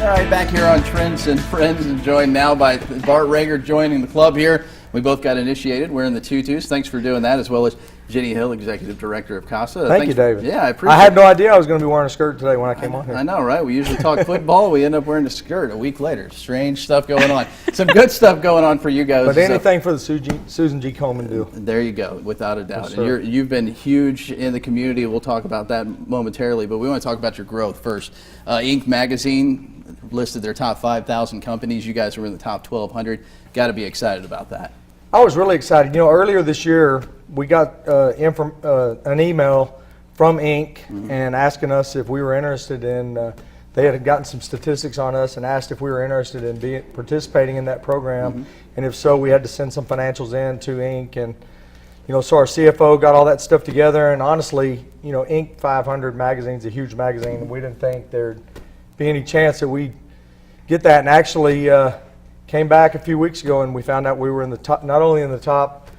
All right, back here on Trends and Friends, and joined now by Bart Reagor joining the club here. We both got initiated. We're in the tutus. Thanks for doing that, as well as Jenni Hill, Executive Director of CASA. Thank you, David. Yeah, I appreciate it. I had no idea I was going to be wearing a skirt today when I came on here. I know, right? We usually talk football. We end up wearing a skirt a week later. Strange stuff going on. Some good stuff going on for you guys. But anything for the Susan G. Coleman deal. There you go, without a doubt. Yes, and you've been huge in the community. We'll talk about that momentarily, but we want to talk about your growth first. Inc. magazine listed their top 5,000 companies. You guys were in the top 1,200. Got to be excited about that. I was really excited. You know, earlier this year, we got an email from Inc. and asking us if we were interested in, they had gotten some statistics on us and asked if we were interested in participating in that program. And if so, we had to send some financials in to Inc. And, you know, so our CFO got all that stuff together. And honestly, you know, Inc. 500 magazine's a huge magazine, and we didn't think there'd be any chance that we'd get that. And actually, came back a few weeks ago and we found out we were in the top, not only in the top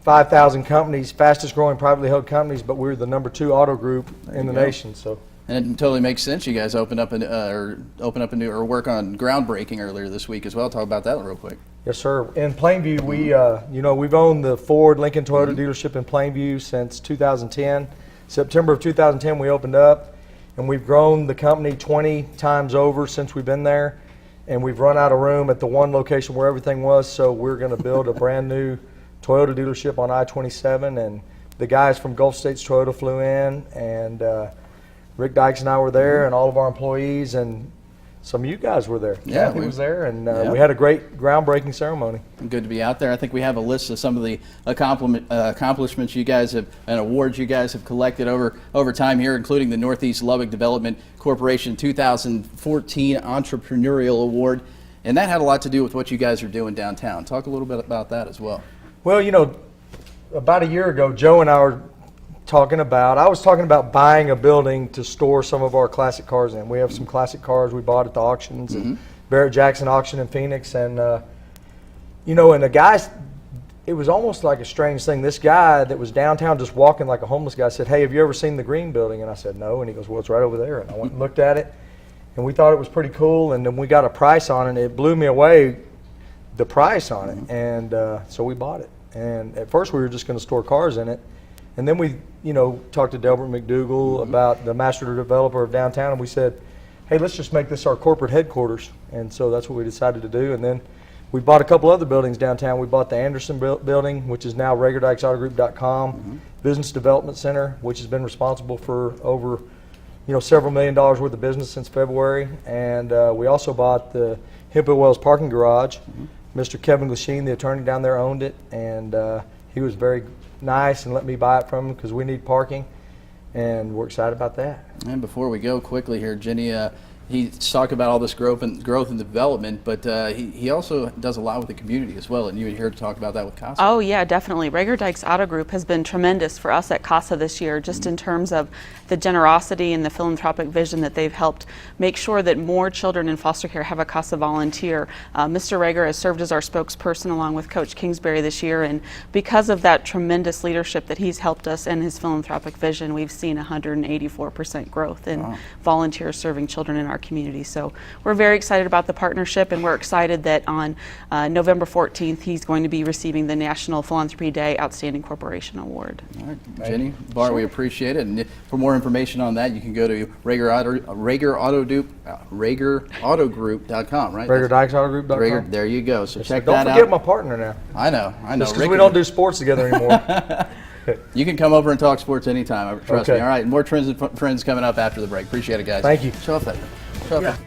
5,000 companies, fastest growing privately held companies, but we were the #2 auto group in the nation. So, and it totally makes sense. You guys opened up or work on groundbreaking earlier this week as well. Talk about that real quick. Yes, sir. In Plainview, we you know, we've owned the Ford Lincoln Toyota dealership in Plainview since 2010. September of 2010 we opened up, and we've grown the company 20 times over since we've been there. And we've run out of room at the one location where everything was, so we're going to build a brand new Toyota dealership on I-27. And the guys from Gulf States Toyota flew in, and Rick Dykes and I were there, and all of our employees, and some of you guys were there. Yeah, Kathy was there, and we had a great groundbreaking ceremony. Good to be out there. I think we have a list of some of the accomplishments you guys have and awards you guys have collected over time here, including the Northeast Lubbock Development Corporation 2014 Entrepreneurial Award, and that had a lot to do with what you guys are doing downtown. Talk a little bit about that as well. Well, you know, about a year ago, Joe and I were I was talking about buying a building to store some of our classic cars in. We have some classic cars we bought at the auctions, and Barrett Jackson auction in Phoenix, and you know, and the guys, it was almost like a strange thing. This guy that was downtown just walking like a homeless guy said, "Hey, have you ever seen the Green Building?" And I said, "No." And he goes, "Well, it's right over there." And I went and looked at it, and we thought it was pretty cool, and then we got a price on it, and it blew me away, the price on it, and so we bought it. And at first we were just going to store cars in it. And then we, you know, talked to Delbert McDougall about the master developer of downtown, and we said, hey, let's just make this our corporate headquarters. And so that's what we decided to do. And then we bought a couple other buildings downtown. We bought the Anderson building, which is now Reagor Dykes Auto Group.com, Business Development Center, which has been responsible for over, you know, several $1 million worth of business since February. And we also bought the Hemphill Wells parking garage. Mr. Kevin Glasheen, the attorney down there, owned it, and he was very nice and let me buy it from him because we need parking, and we're excited about that. And before we go quickly here, Jenny, he's talked about all this growth and development, but he also does a lot with the community as well, and you were here to talk about that with CASA. Oh yeah, definitely. Reagor Dykes Auto Group has been tremendous for us at CASA this year, just in terms of the generosity and the philanthropic vision that they've helped make sure that more children in foster care have a CASA volunteer. Mr. Reagor has served as our spokesperson along with Coach Kingsbury this year, and because of that tremendous leadership that he's helped us and his philanthropic vision, we've seen 184% growth in volunteers serving children in our community. So we're very excited about the partnership, and we're excited that on November 14th he's going to be receiving the National Philanthropy Day Outstanding Corporation Award. All right, Jenny, Bart, we appreciate it. And for more information on that, you can go to ReagorAutoGroup.com, right? Reagor Dykes Auto Group.com. Reagor, there you go. So check that out. Don't forget my partner now. I know. Just because we don't do sports together anymore. You can come over and talk sports anytime, trust me. All right, more Trends and Friends coming up after the break. Appreciate it, guys. Thank you. Show off that. Show off that.